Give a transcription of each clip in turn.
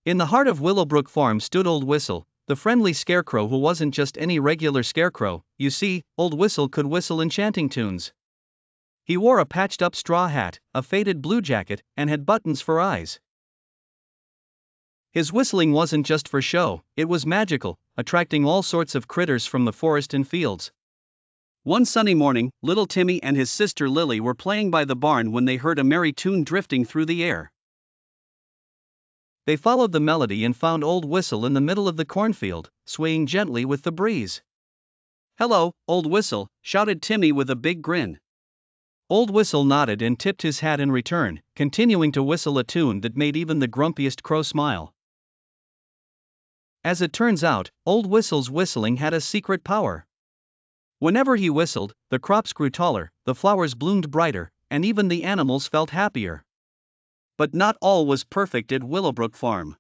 In the heart of Willowbrook Farm stood Old Whistle, the friendly scarecrow who wasn't just any regular scarecrow. You see, Old Whistle could whistle enchanting tunes. He wore a patched-up straw hat, a faded blue jacket, and had buttons for eyes. His whistling wasn't just for show, it was magical, attracting all sorts of critters from the forest and fields. One sunny morning, little Timmy and his sister Lily were playing by the barn when they heard a merry tune drifting through the air. They followed the melody and found Old Whistle in the middle of the cornfield, swaying gently with the breeze. "Hello, Old Whistle," shouted Timmy with a big grin. Old Whistle nodded and tipped his hat in return, continuing to whistle a tune that made even the grumpiest crow smile. As it turns out, Old Whistle's whistling had a secret power. Whenever he whistled, the crops grew taller, the flowers bloomed brighter, and even the animals felt happier. But not all was perfect at Willowbrook Farm.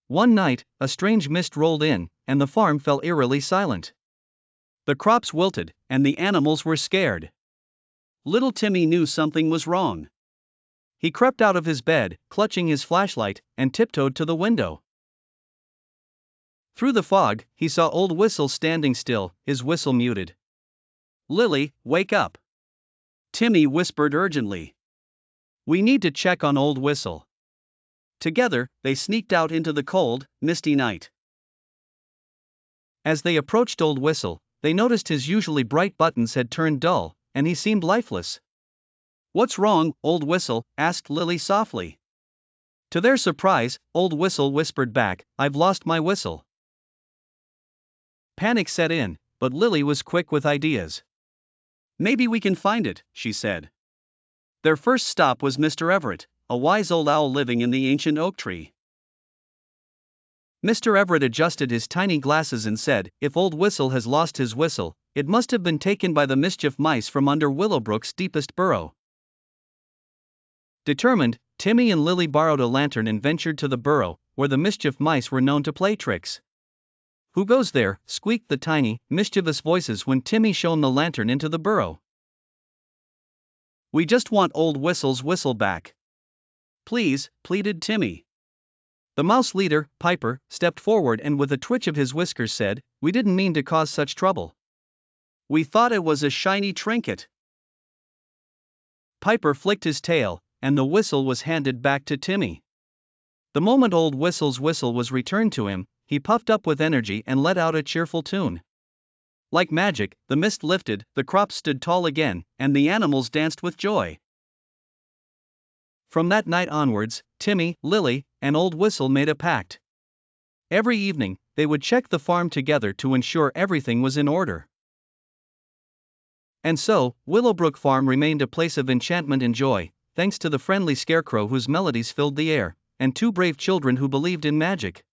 One night, a strange mist rolled in, and the farm fell eerily silent. The crops wilted, and the animals were scared. Little Timmy knew something was wrong. He crept out of his bed, clutching his flashlight, and tiptoed to the window. Through the fog, he saw Old Whistle standing still, his whistle muted. "Lily, wake up!" Timmy whispered urgently. "We need to check on Old Whistle." Together, they sneaked out into the cold, misty night. As they approached Old Whistle, they noticed his usually bright buttons had turned dull, and he seemed lifeless. "What's wrong, Old Whistle?" asked Lily softly. To their surprise, Old Whistle whispered back, "I've lost my whistle." Panic set in, but Lily was quick with ideas. "Maybe we can find it," she said. Their first stop was Mr. Everett, a wise old owl living in the ancient oak tree. Mr. Everett adjusted his tiny glasses and said, "If Old Whistle has lost his whistle, it must have been taken by the Mischief Mice from under Willowbrook's deepest burrow." Determined, Timmy and Lily borrowed a lantern and ventured to the burrow, where the Mischief Mice were known to play tricks. "Who goes there?" squeaked the tiny, mischievous voices when Timmy shone the lantern into the burrow. "We just want Old Whistle's whistle back." "Please," pleaded Timmy. The mouse leader, Piper, stepped forward and with a twitch of his whiskers said, "We didn't mean to cause such trouble. We thought it was a shiny trinket." Piper flicked his tail, and the whistle was handed back to Timmy. The moment Old Whistle's whistle was returned to him, he puffed up with energy and let out a cheerful tune. Like magic, the mist lifted, the crops stood tall again, and the animals danced with joy. From that night onwards, Timmy, Lily, and Old Whistle made a pact. Every evening, they would check the farm together to ensure everything was in order. And so, Willowbrook Farm remained a place of enchantment and joy, thanks to the friendly scarecrow whose melodies filled the air, and two brave children who believed in magic.